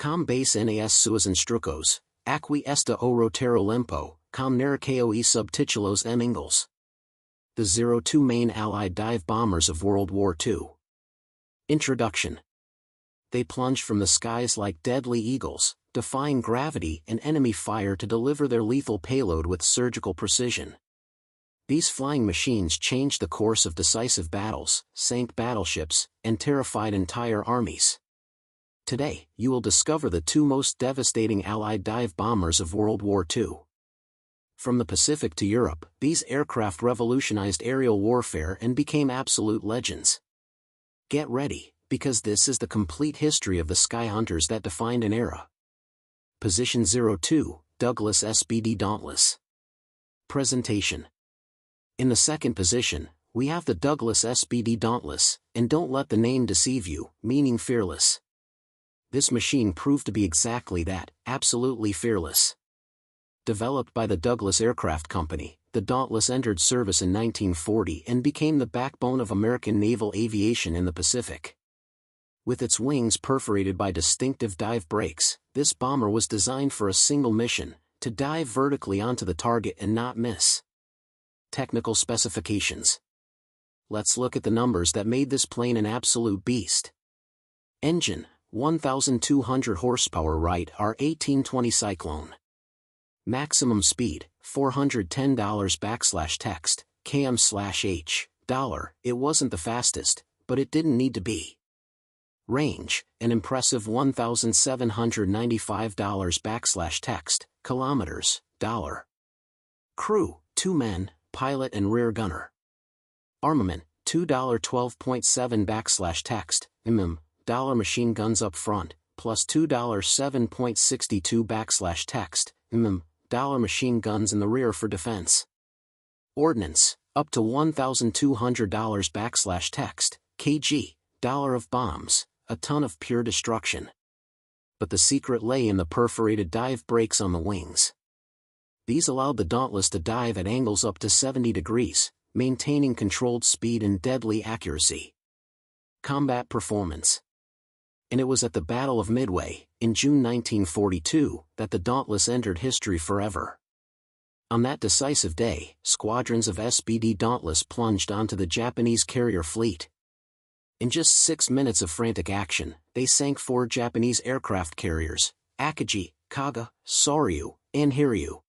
Com base nas suas instrucos, aqui esta o roteiro limpo, com naricao e subtitulos em inglês. The 02 main Allied dive bombers of World War II. Introduction. They plunged from the skies like deadly eagles, defying gravity and enemy fire to deliver their lethal payload with surgical precision. These flying machines changed the course of decisive battles, sank battleships, and terrified entire armies. Today, you will discover the two most devastating Allied dive bombers of World War II. From the Pacific to Europe, these aircraft revolutionized aerial warfare and became absolute legends. Get ready, because this is the complete history of the sky hunters that defined an era. Position 02, Douglas SBD Dauntless. Presentation. In the second position, we have the Douglas SBD Dauntless, and don't let the name deceive you, meaning fearless. This machine proved to be exactly that, absolutely fearless. Developed by the Douglas Aircraft Company, the Dauntless entered service in 1940 and became the backbone of American naval aviation in the Pacific. With its wings perforated by distinctive dive brakes, this bomber was designed for a single mission, to dive vertically onto the target and not miss. Technical specifications. Let's look at the numbers that made this plane an absolute beast. Engine, 1,200 horsepower Wright R1820 Cyclone. Maximum speed, $410 / km/h, $. It wasn't the fastest, but it didn't need to be. Range, an impressive $1,795 / kilometers, $. Crew, 2 men, pilot and rear gunner. Armament, $2.12.7 / $, machine guns up front, plus $2.7.62 / $, machine guns in the rear for defense. Ordnance, up to $1,200 / kg, $, of bombs, a ton of pure destruction. But the secret lay in the perforated dive brakes on the wings. These allowed the Dauntless to dive at angles up to 70 degrees, maintaining controlled speed and deadly accuracy. Combat performance. And it was at the Battle of Midway, in June 1942, that the Dauntless entered history forever. On that decisive day, squadrons of SBD Dauntless plunged onto the Japanese carrier fleet. In just 6 minutes of frantic action, they sank 4 Japanese aircraft carriers, Akagi, Kaga, Soryu, and Hiryu.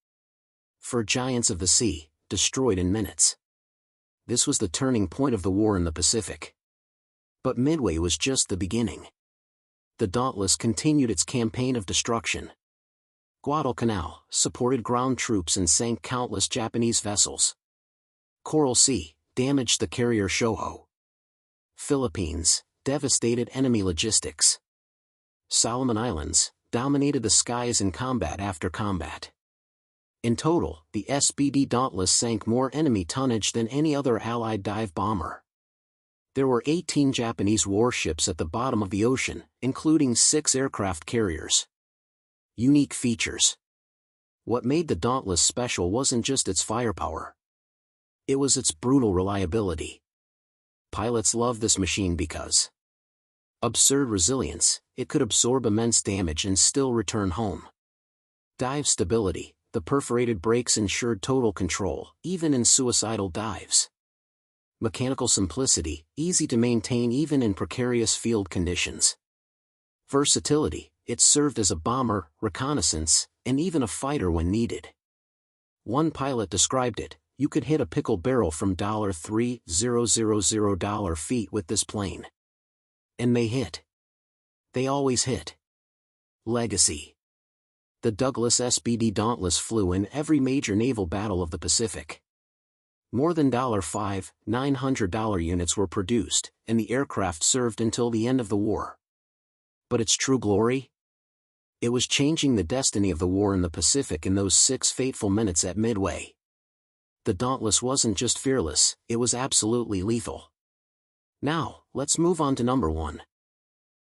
4 giants of the sea, destroyed in minutes. This was the turning point of the war in the Pacific. But Midway was just the beginning. The Dauntless continued its campaign of destruction. Guadalcanal supported ground troops and sank countless Japanese vessels. Coral Sea damaged the carrier Shoho. Philippines devastated enemy logistics. Solomon Islands dominated the skies in combat after combat. In total, the SBD Dauntless sank more enemy tonnage than any other Allied dive bomber. There were 18 Japanese warships at the bottom of the ocean, including 6 aircraft carriers. Unique features. What made the Dauntless special wasn't just its firepower. It was its brutal reliability. Pilots loved this machine because absurd resilience, it could absorb immense damage and still return home. Dive stability, the perforated brakes ensured total control, even in suicidal dives. Mechanical simplicity, easy to maintain even in precarious field conditions. Versatility, it served as a bomber, reconnaissance, and even a fighter when needed. One pilot described it, you could hit a pickle barrel from $3,000 feet with this plane. And they hit. They always hit. Legacy. The Douglas SBD Dauntless flew in every major naval battle of the Pacific. More than $5,900 units were produced, and the aircraft served until the end of the war. But its true glory? It was changing the destiny of the war in the Pacific in those 6 fateful minutes at Midway. The Dauntless wasn't just fearless, it was absolutely lethal. Now, let's move on to number 1.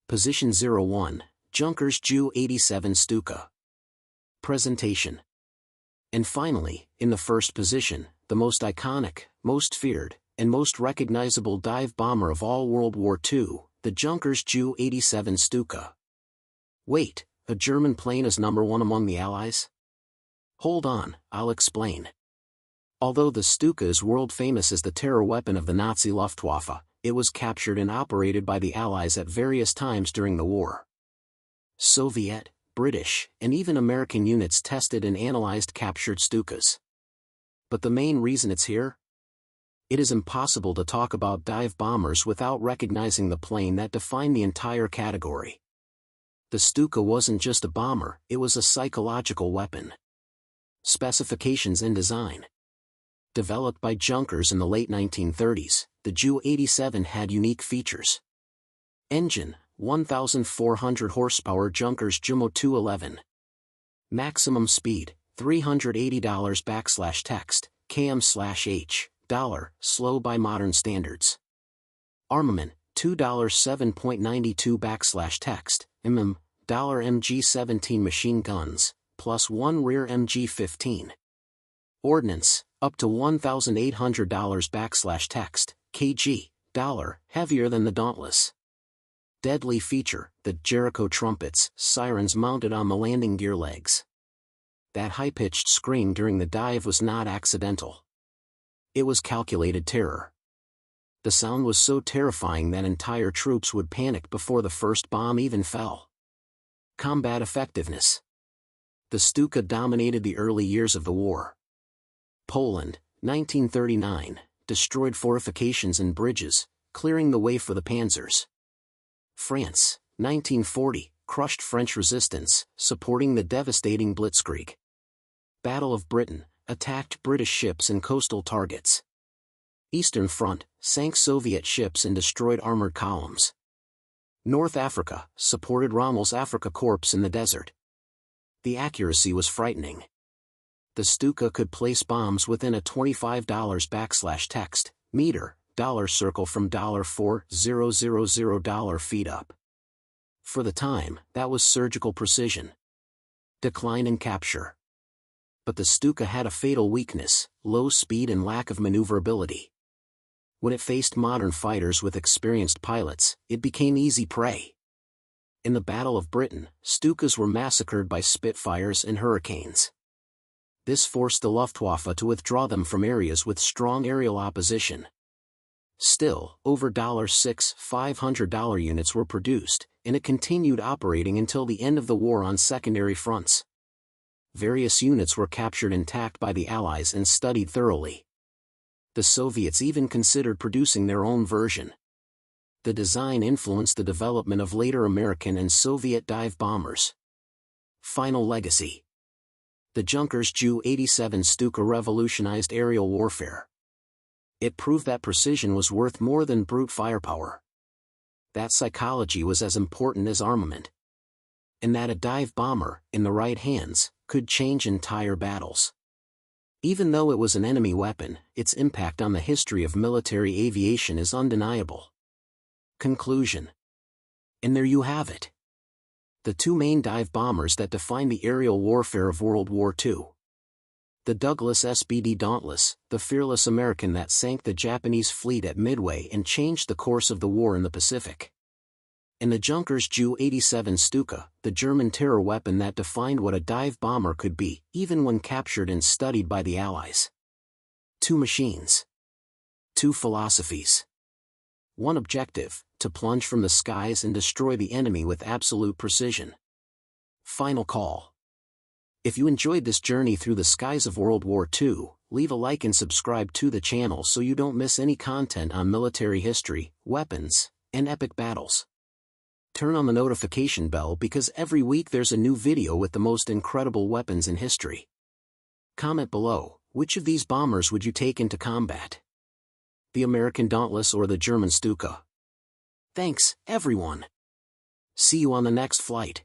Position 01, Junkers Ju-87 Stuka. Presentation. And finally, in the first position, the most iconic, most feared, and most recognizable dive bomber of all World War II, the Junkers Ju-87 Stuka. Wait, a German plane is #1 among the Allies? Hold on, I'll explain. Although the Stuka is world famous as the terror weapon of the Nazi Luftwaffe, it was captured and operated by the Allies at various times during the war. Soviet, British, and even American units tested and analyzed captured Stukas. But the main reason it's here? It is impossible to talk about dive bombers without recognizing the plane that defined the entire category. The Stuka wasn't just a bomber, it was a psychological weapon. Specifications and design. Developed by Junkers in the late 1930s, the Ju-87 had unique features. Engine, 1,400 horsepower Junkers Jumo 211. Maximum speed, $380 km/h, slow by modern standards. Armament, $7.92 MG-17 machine guns, plus 1 rear MG-15. Ordnance, up to $1,800 kg, heavier than the Dauntless. Deadly feature, the Jericho trumpets, sirens mounted on the landing gear legs. That high-pitched scream during the dive was not accidental. It was calculated terror. The sound was so terrifying that entire troops would panic before the first bomb even fell. Combat effectiveness. The Stuka dominated the early years of the war. Poland, 1939, destroyed fortifications and bridges, clearing the way for the panzers. France, 1940, crushed French resistance, supporting the devastating Blitzkrieg. Battle of Britain, attacked British ships and coastal targets. Eastern Front, sank Soviet ships and destroyed armored columns. North Africa, supported Rommel's Afrika Korps in the desert. The accuracy was frightening. The Stuka could place bombs within a $25 meter circle from $4,000 feet up. For the time, that was surgical precision. Decline and capture. But the Stuka had a fatal weakness: low speed and lack of maneuverability. When it faced modern fighters with experienced pilots, it became easy prey. In the Battle of Britain, Stukas were massacred by Spitfires and Hurricanes. This forced the Luftwaffe to withdraw them from areas with strong aerial opposition. Still, over $6,500 units were produced, and it continued operating until the end of the war on secondary fronts. Various units were captured intact by the Allies and studied thoroughly. The Soviets even considered producing their own version. The design influenced the development of later American and Soviet dive bombers. Final legacy. The Junkers Ju-87 Stuka revolutionized aerial warfare. It proved that precision was worth more than brute firepower. That psychology was as important as armament. And that a dive bomber, in the right hands, could change entire battles. Even though it was an enemy weapon, its impact on the history of military aviation is undeniable. Conclusion. And there you have it. The two main dive bombers that defined the aerial warfare of World War II. The Douglas SBD Dauntless, the fearless American that sank the Japanese fleet at Midway and changed the course of the war in the Pacific. And the Junkers Ju-87 Stuka, the German terror weapon that defined what a dive bomber could be, even when captured and studied by the Allies. Two machines. Two philosophies. One objective: to plunge from the skies and destroy the enemy with absolute precision. Final call. If you enjoyed this journey through the skies of World War II, leave a like and subscribe to the channel so you don't miss any content on military history, weapons, and epic battles. Turn on the notification bell because every week there's a new video with the most incredible weapons in history. Comment below, which of these bombers would you take into combat? The American Dauntless or the German Stuka? Thanks, everyone. See you on the next flight.